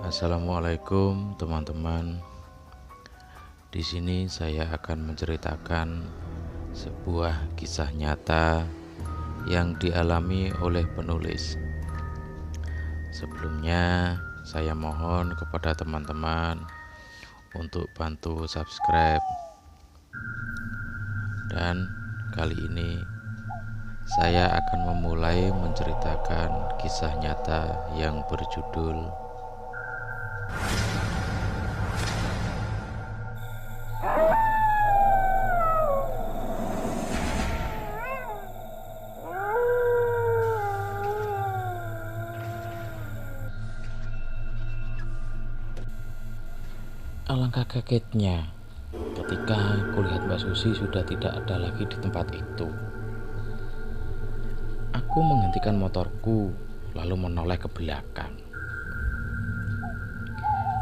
Assalamualaikum teman-teman. Di sini saya akan menceritakan sebuah kisah nyata yang dialami oleh penulis. Sebelumnya, saya mohon kepada teman-teman untuk bantu subscribe. Dan kali ini saya akan memulai menceritakan kisah nyata yang berjudul Alangkah kagetnya ketika kulihat Mbak Susi sudah tidak ada lagi di tempat itu. Aku menghentikan motorku lalu menoleh ke belakang.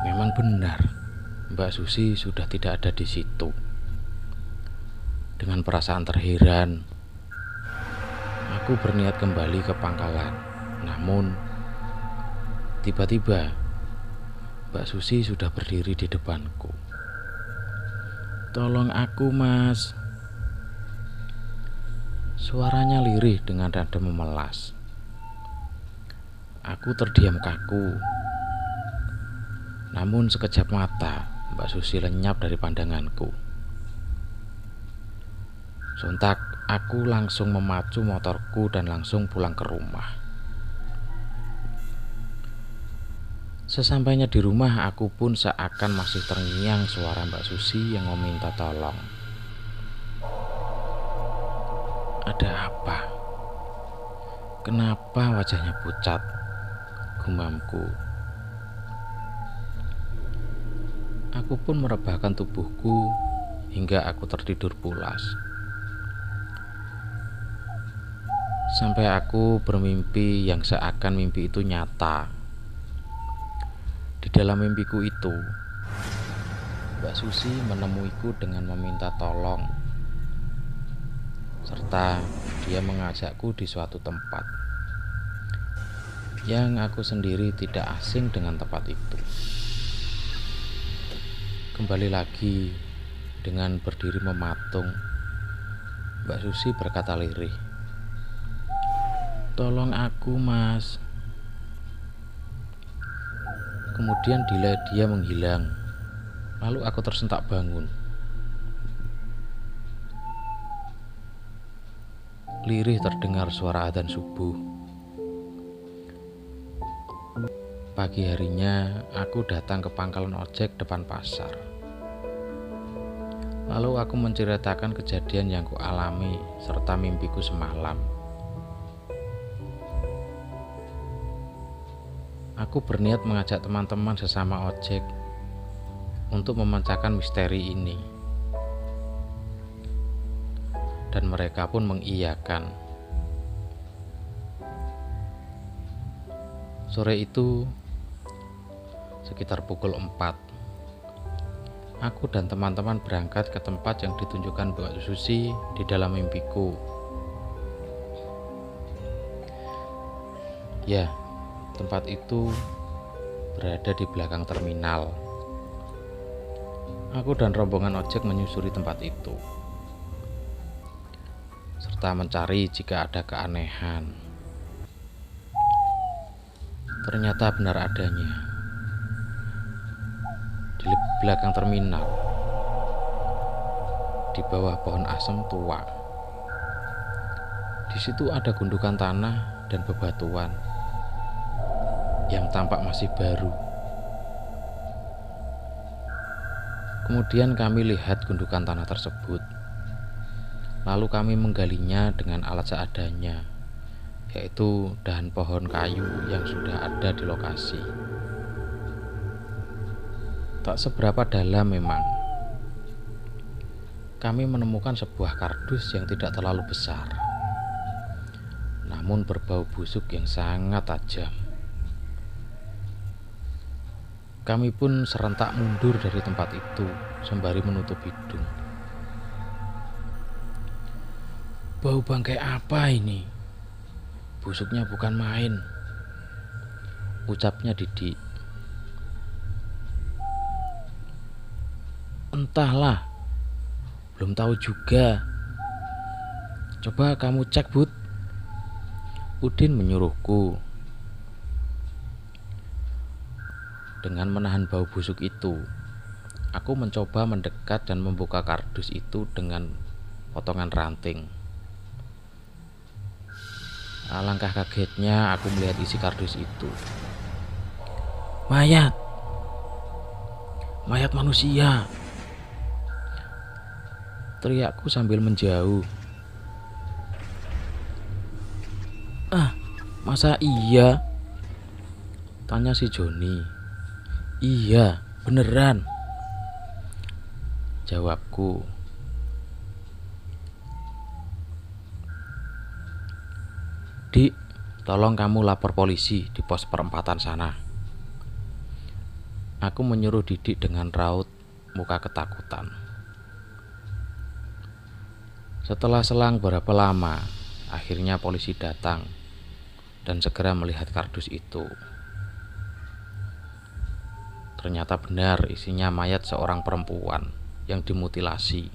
Memang benar, Mbak Susi sudah tidak ada di situ. Dengan perasaan terheran, aku berniat kembali ke pangkalan. Namun, tiba-tiba Mbak Susi sudah berdiri di depanku. "Tolong aku, Mas." Suaranya lirih dengan nada memelas. Aku terdiam kaku. Namun sekejap mata, Mbak Susi lenyap dari pandanganku. Sontak, aku langsung memacu motorku dan langsung pulang ke rumah. Sesampainya di rumah, aku pun seakan masih terngiang suara Mbak Susi yang meminta tolong. "Ada apa? Kenapa wajahnya pucat?" gumamku. Aku pun merebahkan tubuhku hingga aku tertidur pulas. Sampai aku bermimpi yang seakan mimpi itu nyata. Di dalam mimpiku itu, Mbak Susi menemuiku dengan meminta tolong, serta dia mengajakku di suatu tempat yang aku sendiri tidak asing dengan tempat itu. Kembali lagi dengan berdiri mematung, Mbak Susi berkata lirih, "Tolong aku, Mas." Kemudian dia menghilang. Lalu aku tersentak bangun. Lirih terdengar suara adzan subuh. Pagi harinya aku datang ke pangkalan ojek depan pasar. Lalu aku menceritakan kejadian yang kualami serta mimpiku semalam. Aku berniat mengajak teman-teman sesama ojek untuk memecahkan misteri ini. Dan mereka pun mengiyakan. Sore itu sekitar pukul 4, aku dan teman-teman berangkat ke tempat yang ditunjukkan Mbak Susi di dalam mimpiku. Ya, tempat itu berada di belakang terminal. Aku dan rombongan ojek menyusuri tempat itu, serta mencari jika ada keanehan. Ternyata benar adanya. Di belakang terminal, di bawah pohon asem tua, di situ ada gundukan tanah dan bebatuan yang tampak masih baru. Kemudian kami lihat gundukan tanah tersebut. Lalu kami menggalinya dengan alat seadanya, yaitu dahan pohon kayu yang sudah ada di lokasi. Tak seberapa dalam memang. Kami menemukan sebuah kardus yang tidak terlalu besar, namun berbau busuk yang sangat tajam. Kami pun serentak mundur dari tempat itu sembari menutup hidung. "Bau bangkai apa ini? Busuknya bukan main," ucapnya Didi. Entahlah, belum tahu juga. Coba kamu cek, Bud. Udin menyuruhku. Dengan menahan bau busuk itu, aku mencoba mendekat dan membuka kardus itu dengan potongan ranting. Alangkah kagetnya aku melihat isi kardus itu. Mayat. Mayat manusia. Teriakku sambil menjauh. Ah, masa iya? Tanya si Joni. Iya, beneran, jawabku. Dik, tolong kamu lapor polisi di pos perempatan sana. Aku menyuruh Didik dengan raut muka ketakutan. Setelah selang berapa lama, akhirnya polisi datang dan segera melihat kardus itu. Ternyata benar isinya mayat seorang perempuan yang dimutilasi.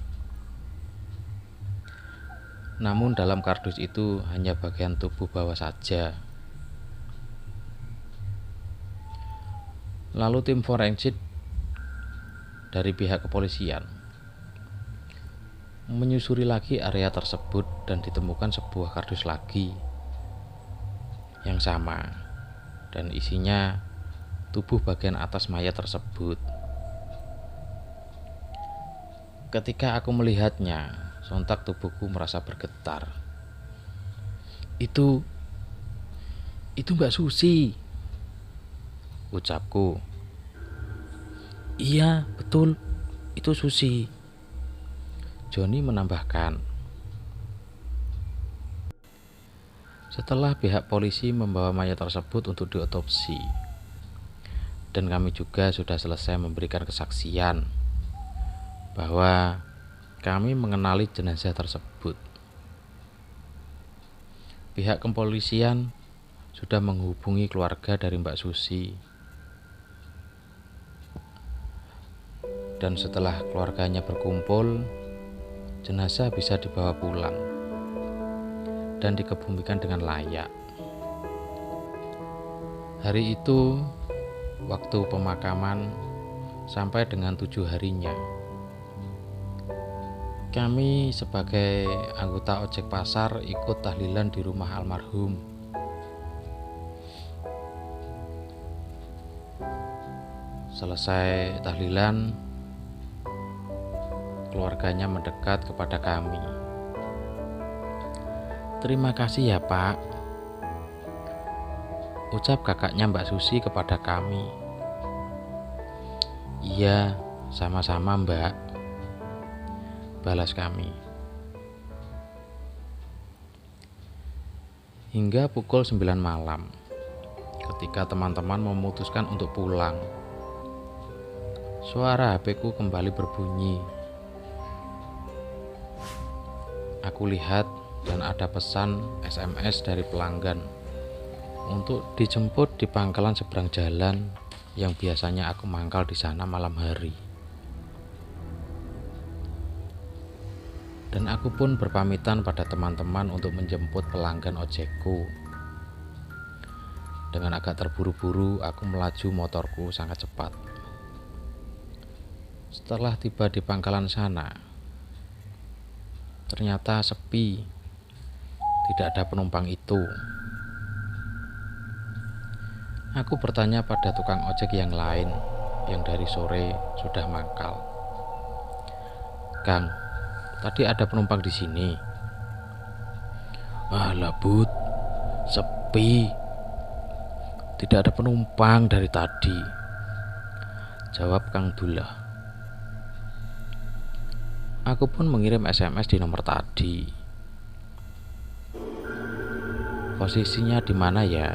Namun dalam kardus itu hanya bagian tubuh bawah saja. Lalu tim forensik dari pihak kepolisian menyusuri lagi area tersebut dan ditemukan sebuah kardus lagi yang sama dan isinya tubuh bagian atas mayat tersebut. Ketika aku melihatnya, sontak tubuhku merasa bergetar. Itu Mbak Susi, ucapku. Iya, betul, itu Susi, Joni menambahkan. Setelah pihak polisi membawa mayat tersebut untuk diotopsi, dan kami juga sudah selesai memberikan kesaksian bahwa kami mengenali jenazah tersebut, pihak kepolisian sudah menghubungi keluarga dari Mbak Susi. Dan setelah keluarganya berkumpul, jenazah bisa dibawa pulang dan dikebumikan dengan layak. Hari itu, waktu pemakaman sampai dengan 7 harinya, kami sebagai anggota ojek pasar ikut tahlilan di rumah almarhum. Selesai tahlilan, keluarganya mendekat kepada kami. Terima kasih ya Pak, ucap kakaknya Mbak Susi kepada kami. Iya, sama-sama Mbak, balas kami. Hingga pukul 9 malam, ketika teman-teman memutuskan untuk pulang, suara HP-ku kembali berbunyi. Aku lihat dan ada pesan SMS dari pelanggan untuk dijemput di pangkalan seberang jalan yang biasanya aku mangkal di sana malam hari. Dan aku pun berpamitan pada teman-teman untuk menjemput pelanggan ojekku. Dengan agak terburu-buru, aku melaju motorku sangat cepat. Setelah tiba di pangkalan sana, ternyata sepi, tidak ada penumpang itu. Aku bertanya pada tukang ojek yang lain yang dari sore sudah mangkal. Kang, tadi ada penumpang di sini. Alah Bud, sepi, tidak ada penumpang dari tadi, jawab Kang Dullah. Aku pun mengirim SMS di nomor tadi. Posisinya di mana ya?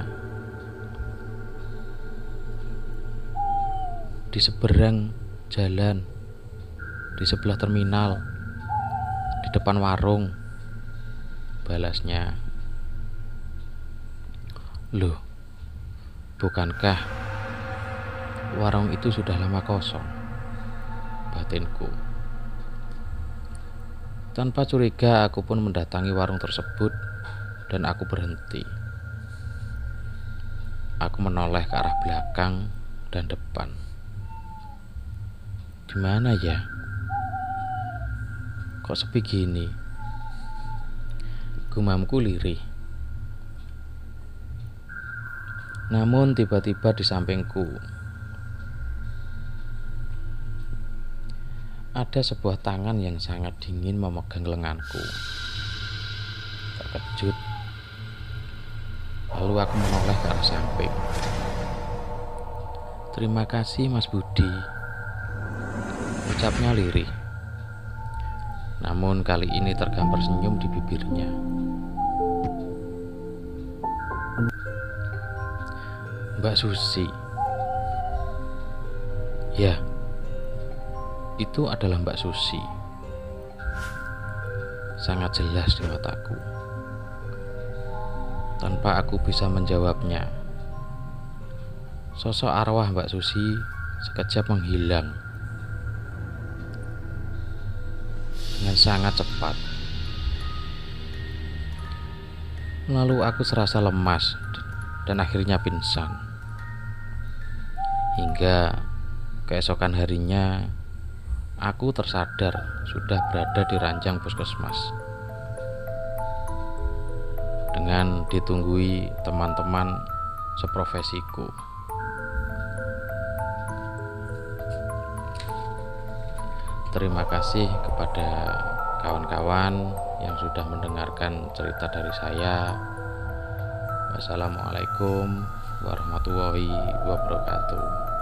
Di seberang jalan, di sebelah terminal, di depan warung, balasnya. Loh, bukankah warung itu sudah lama kosong? batinku. Tanpa curiga, aku pun mendatangi warung tersebut dan aku berhenti. Aku menoleh ke arah belakang dan depan. Di mana ya? Kok sepi gini? Gumamku lirih. Namun tiba-tiba di sampingku ada sebuah tangan yang sangat dingin memegang lenganku. Terkejut, lalu aku menoleh ke arah samping. "Terima kasih Mas Budi," ucapnya lirih. Namun kali ini tergambar senyum di bibirnya. Mbak Susi. Ya, itu adalah Mbak Susi. Sangat jelas di mataku. Tanpa aku bisa menjawabnya, sosok arwah Mbak Susi sekejap menghilang dengan sangat cepat. Lalu aku serasa lemas dan akhirnya pingsan. Hingga keesokan harinya aku tersadar sudah berada di ranjang puskesmas dengan ditunggui teman-teman seprofesiku. Terima kasih kepada kawan-kawan yang sudah mendengarkan cerita dari saya. Wassalamualaikum warahmatullahi wabarakatuh.